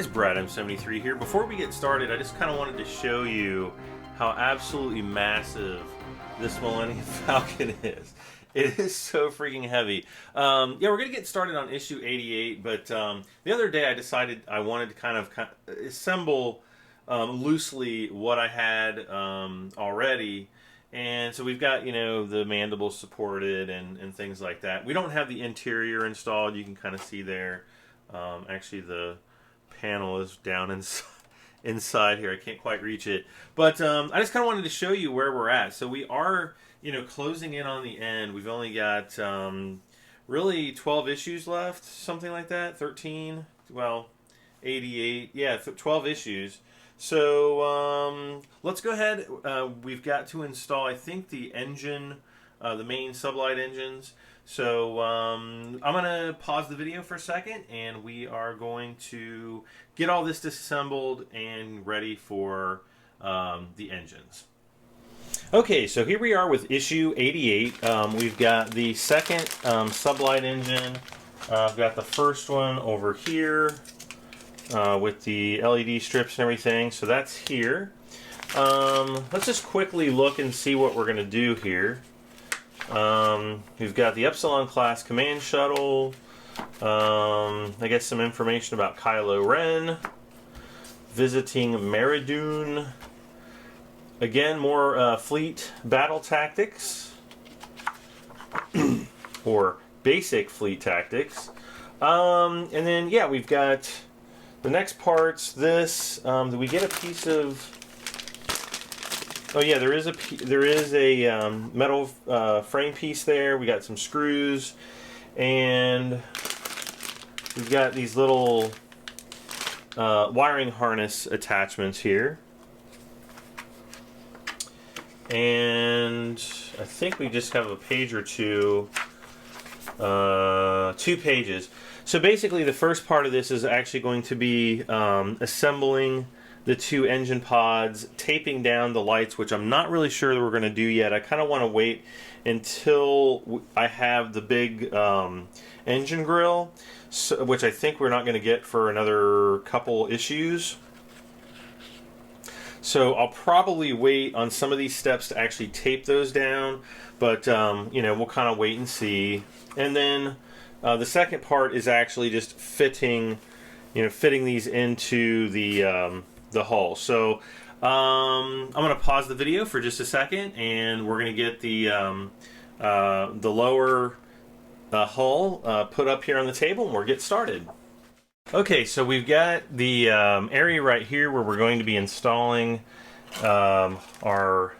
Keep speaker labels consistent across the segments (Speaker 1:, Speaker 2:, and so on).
Speaker 1: guys, Brad M73 here. Before we get started, I just kind of wanted to show you how absolutely massive this Millennium Falcon is. It is so freaking heavy. Yeah, we're going to get started on issue 88, but the other day I decided I wanted to kind of assemble loosely what I had already. And so we've got, you know, the mandibles supported and things like that. We don't have the interior installed. You can kind of see there. Actually, the panel is down inside here. I can't quite reach it. But I just kind of wanted to show you where we're at. So we are, you know, closing in on the end. We've only got really 12 issues left, something like that. 13, well, 88. Yeah, 12 issues. So let's go ahead. We've got to install, I think, the engine, the main sublight engines. So I'm going to pause the video for a second, and we are going to get all this disassembled and ready for the engines. Okay, so here we are with issue 88. We've got the second sublight engine. I've got the first one over here with the LED strips and everything. So that's here. Let's just quickly look and see what we're going to do here. We've got the Epsilon class command shuttle. I guess some information about Kylo Ren. Visiting Meridoon. Again, more fleet battle tactics. Or basic fleet tactics. And then, yeah, we've got the next parts. This, do we get a piece of... Oh yeah, there is a metal frame piece there. We got some screws, and we've got these little wiring harness attachments here. And I think we just have a page or two, 2 pages. So basically, the first part of this is actually going to be assembling the 2 engine pods, taping down the lights, which I'm not really sure that we're going to do yet. I kind of want to wait until I have the big engine grill, which I think we're not going to get for another couple issues. So I'll probably wait on some of these steps to actually tape those down, but you know, we'll kind of wait and see. And then the second part is actually just fitting these into the hull. So I'm going to pause the video for just a second, and we're going to get the lower hull put up here on the table, and we'll get started. Okay, so we've got the area right here where we're going to be installing our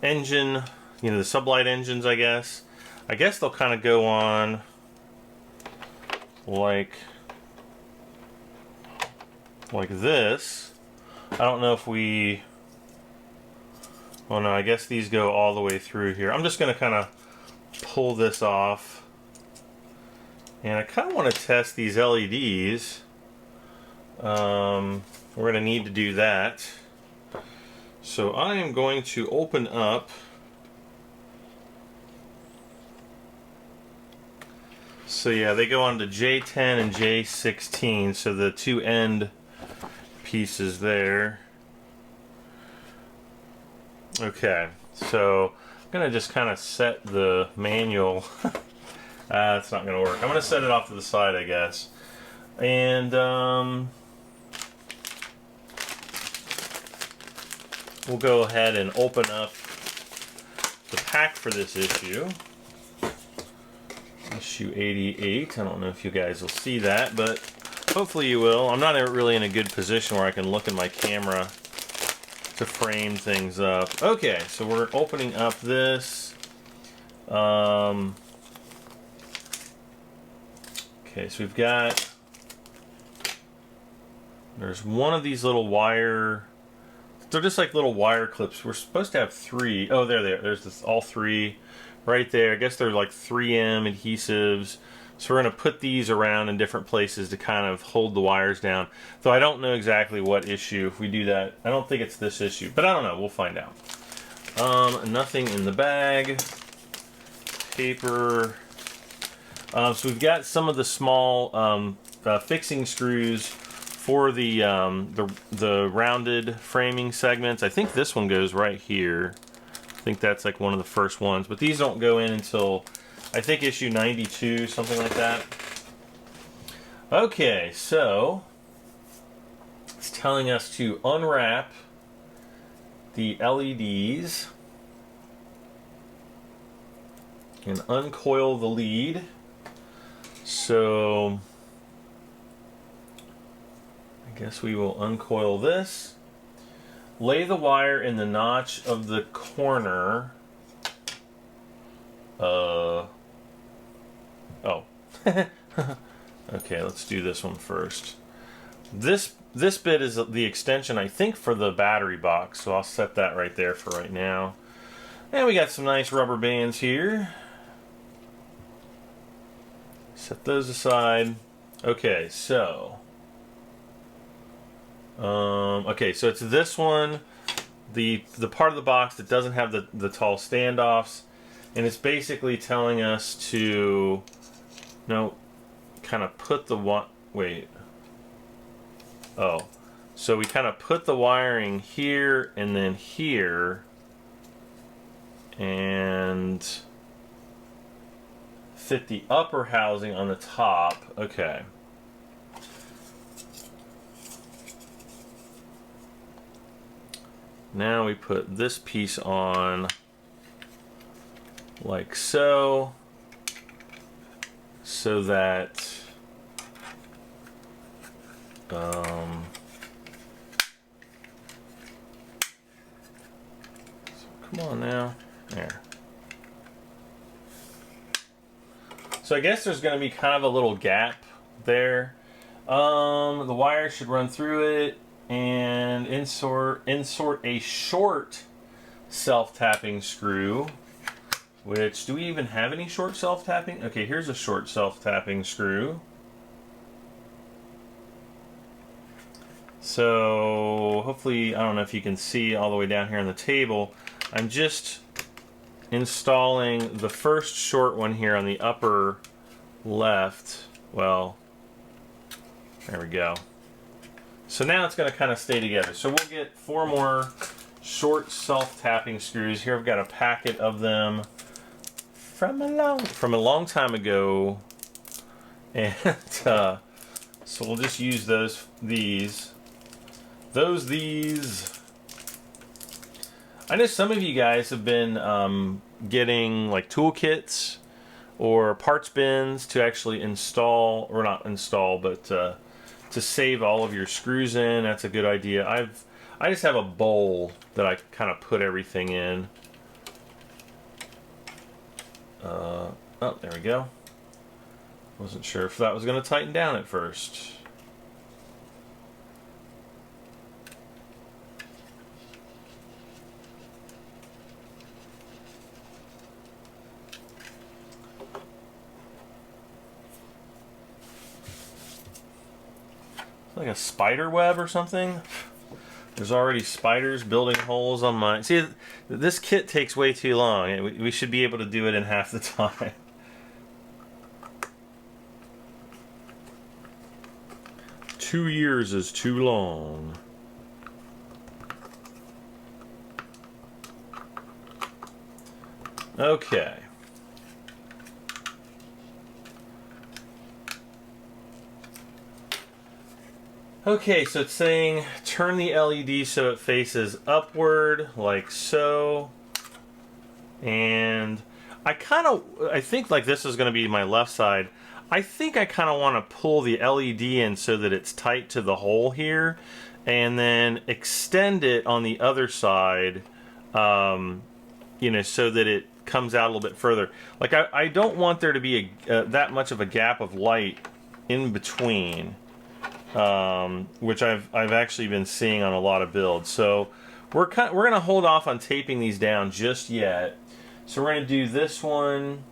Speaker 1: engine, you know, the sublight engines, I guess. I guess they'll kind of go on like this. I don't know if we... Oh no, I guess these go all the way through here. I'm just going to kind of pull this off. And I kind of want to test these LEDs. We're going to need to do that. So I am going to open up... So yeah, they go on to J10 and J16, so the 2 end pieces there. Okay, so I'm gonna just kind of set the manual. That's not gonna work. I'm gonna set it off to the side, I guess. And we'll go ahead and open up the pack for this issue. Issue 88. I don't know if you guys will see that, but hopefully you will. I'm not really in a good position where I can look in my camera to frame things up. Okay, so we're opening up this. Okay, so we've got... There's one of these little wire... They're just like little wire clips. We're supposed to have 3. Oh, there they are. There's this, all 3 right there. I guess they're like 3M adhesives. So we're going to put these around in different places to kind of hold the wires down. Though I don't know exactly what issue if we do that. I don't think it's this issue, but I don't know. We'll find out. Nothing in the bag. Paper. So we've got some of the small fixing screws for the rounded framing segments. I think this one goes right here. I think that's like one of the first ones, but these don't go in until I think issue 92, something like that. Okay, so it's telling us to unwrap the LEDs and uncoil the lead. So I guess we will uncoil this. Lay the wire in the notch of the corner. Oh. Okay, let's do this one first. This bit is the extension, I think, for the battery box, so I'll set that right there for right now. And we got some nice rubber bands here. Set those aside. Okay, so it's this one, the part of the box that doesn't have the tall standoffs, and it's basically telling us to kind of put the so we kind of put the wiring here and then here and fit the upper housing on the top. Okay. Now we put this piece on like so, so that come on now, there. So I guess there's going to be kind of a little gap there. The wire should run through it and insert a short self-tapping screw. Which, do we even have any short self-tapping? Okay, here's a short self-tapping screw. So hopefully, I don't know if you can see all the way down here on the table. I'm just installing the first short one here on the upper left. Well, there we go. So now it's going to kind of stay together. So we'll get 4 more short self-tapping screws. Here I've got a packet of them from a long time ago, and so we'll just use these. I know some of you guys have been getting like toolkits or parts bins to actually install, or not install, but to save all of your screws in. That's a good idea. I just have a bowl that I kind of put everything in. Oh, there we go. Wasn't sure if that was going to tighten down at first. Like a spider web or something. There's already spiders building holes on mine. See, this kit takes way too long. We should be able to do it in half the time. Two years is too long. Okay. Okay, so it's saying turn the LED so it faces upward, like so. And I think like this is going to be my left side. I think I kind of want to pull the LED in so that it's tight to the hole here, and then extend it on the other side, you know, so that it comes out a little bit further. Like I don't want there to be that much of a gap of light in between. Which I've actually been seeing on a lot of builds. So we're gonna hold off on taping these down just yet. So we're gonna do this one,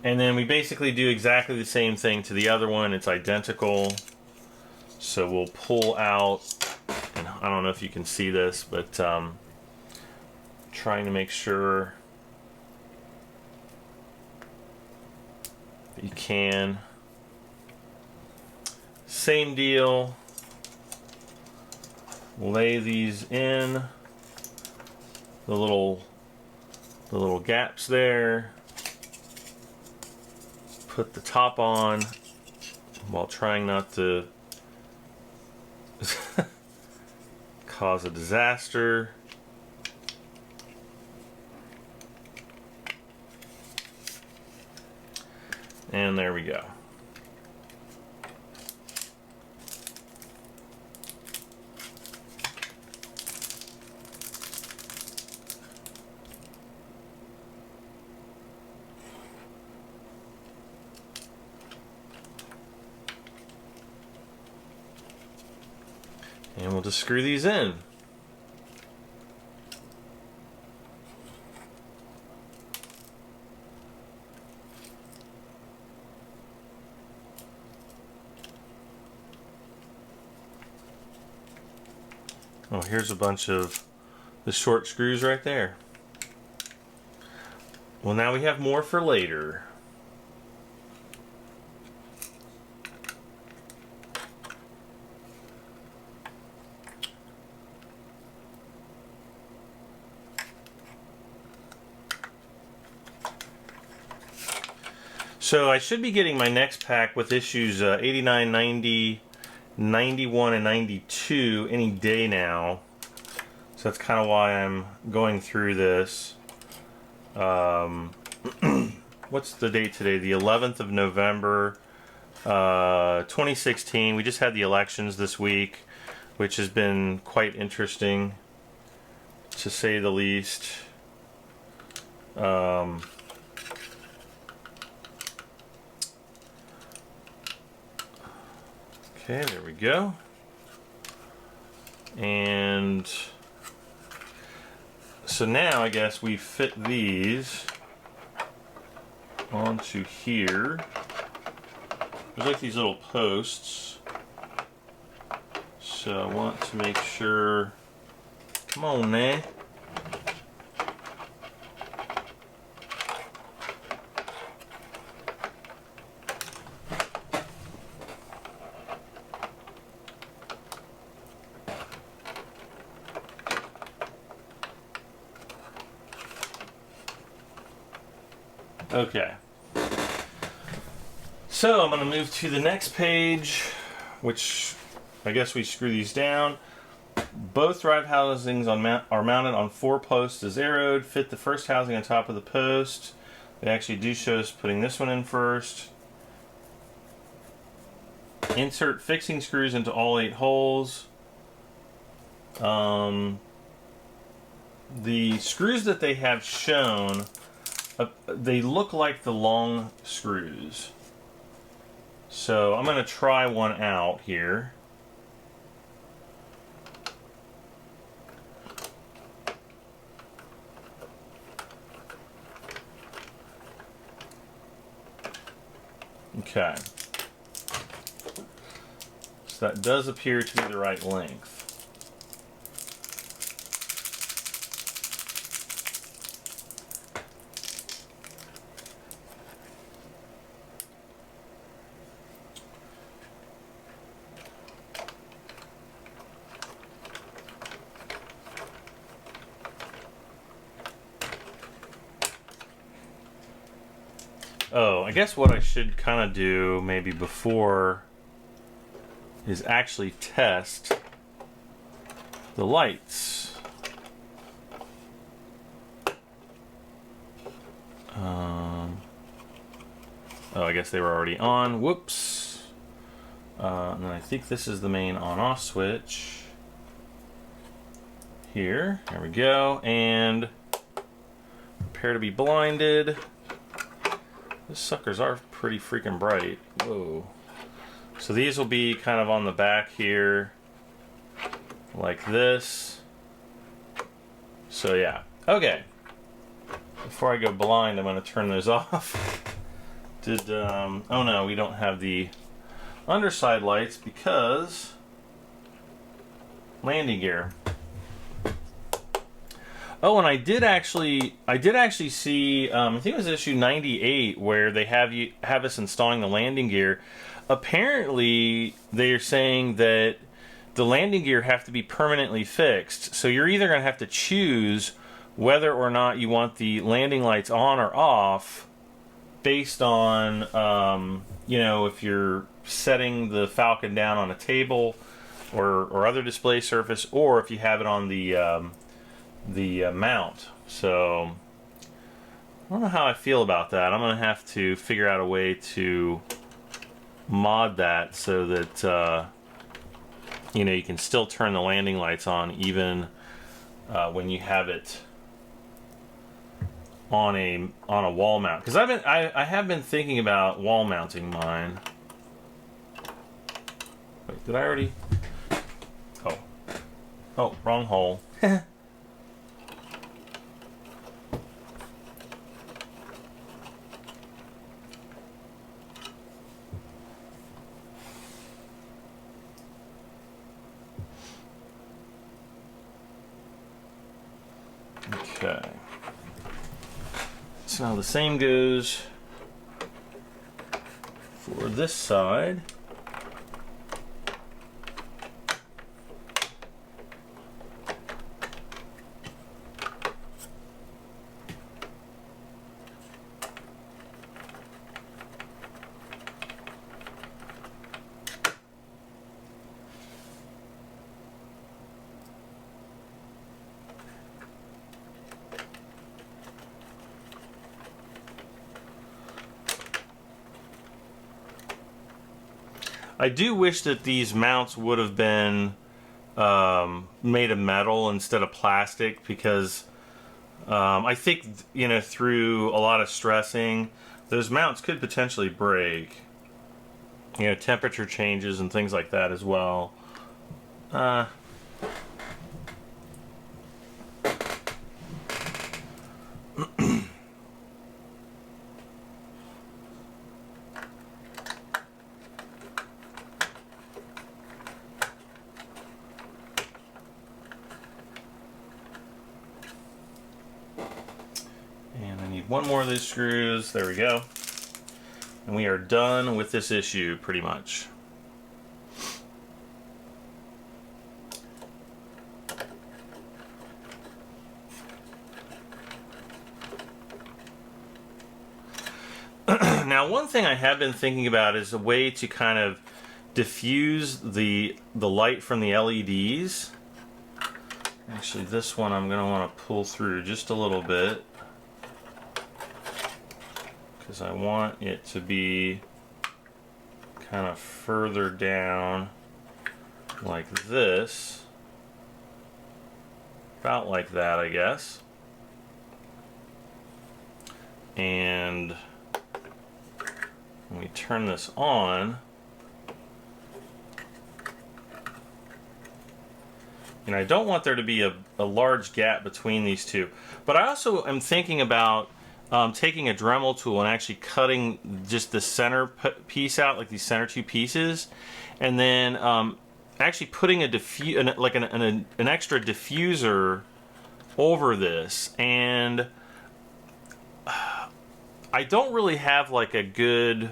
Speaker 1: and then we basically do exactly the same thing to the other one. It's identical. So we'll pull out, and I don't know if you can see this, but trying to make sure that you can. same deal. Lay these in the little gaps there. Put the top on while trying not to cause a disaster. And there we go. And we'll just screw these in. Oh, here's a bunch of the short screws right there. Well, now we have more for later. So I should be getting my next pack with issues 89, 90, 91, and 92 any day now. So that's kind of why I'm going through this. What's the date today? The 11th of November, 2016. We just had the elections this week, which has been quite interesting, to say the least. Okay, there we go. And so now I guess we fit these onto here. There's like these little posts. So I want to make sure, come on man. Okay, so I'm going to move to the next page, which I guess we screw these down. Both drive housings are mounted on 4 posts as arrowed. Fit the first housing on top of the post. They actually do show us putting this one in first. Insert fixing screws into all 8 holes. The screws that they have shown, they look like the long screws. So I'm going to try one out here. Okay. So that does appear to be the right length. Oh, I guess what I should kind of do maybe before is actually test the lights. Oh, I guess they were already on. Whoops. And I think this is the main on-off switch. Here. There we go. And prepare to be blinded. These suckers are pretty freaking bright. Whoa. So these will be kind of on the back here, like this. So yeah. Okay. Before I go blind, I'm going to turn those off. Oh no, we don't have the underside lights because landing gear. Oh, and I did actually see, I think it was issue 98 where they have us installing the landing gear. apparently they're saying that the landing gear have to be permanently fixed. So you're either going to have to choose whether or not you want the landing lights on or off based on, you know, if you're setting the Falcon down on a table or other display surface, or if you have it on the mount. So I don't know how I feel about that. I'm going to have to figure out a way to mod that so that you know, you can still turn the landing lights on even when you have it on a wall mount. Because I have been thinking about wall mounting mine. Wait, did I already? Oh, wrong hole. Okay. So now the same goes for this side. I do wish that these mounts would have been made of metal instead of plastic, because I think, you know, through a lot of stressing, those mounts could potentially break. You know, temperature changes and things like that as well. One more of these screws. There we go. And we are done with this issue, pretty much. Now, one thing I have been thinking about is a way to kind of diffuse the light from the LEDs. Actually, this one I'm going to want to pull through just a little bit, because I want it to be kind of further down like this. About like that, I guess. And when we turn this on, and I don't want there to be a large gap between these two. But I also am thinking about taking a Dremel tool and actually cutting just the center piece out, like these center two pieces, and then actually putting an extra diffuser over this. And I don't really have like a good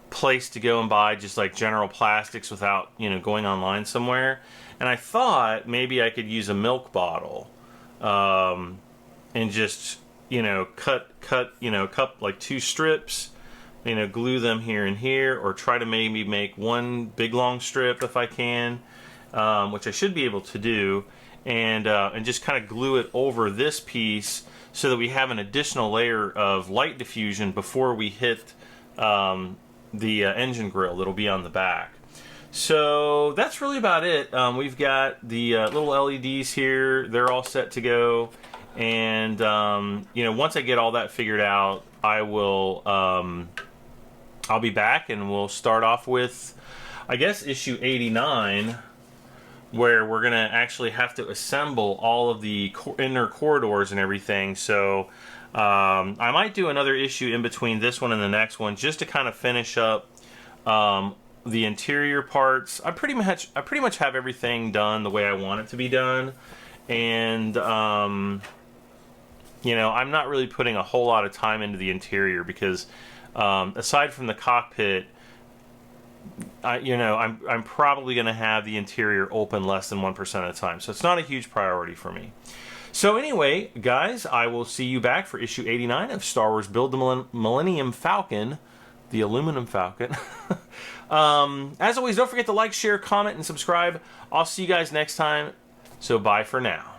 Speaker 1: place to go and buy just like General Plastics without, you know, going online somewhere. And I thought maybe I could use a milk bottle and just, you know, cut like 2 strips, you know, glue them here and here, or try to maybe make one big long strip if I can, which I should be able to do, and just kind of glue it over this piece so that we have an additional layer of light diffusion before we hit the engine grill that'll be on the back. So that's really about it. We've got the little LEDs here. They're all set to go. And, you know, once I get all that figured out, I will, I'll be back and we'll start off with, I guess, issue 89, where we're going to actually have to assemble all of the inner corridors and everything. So I might do another issue in between this one and the next one, just to kind of finish up the interior parts. I pretty much have everything done the way I want it to be done. And you know, I'm not really putting a whole lot of time into the interior because aside from the cockpit, I'm probably going to have the interior open less than 1% of the time. So it's not a huge priority for me. So anyway, guys, I will see you back for issue 89 of Star Wars Build the Millennium Falcon, the aluminum Falcon. As always, don't forget to like, share, comment, and subscribe. I'll see you guys next time. So bye for now.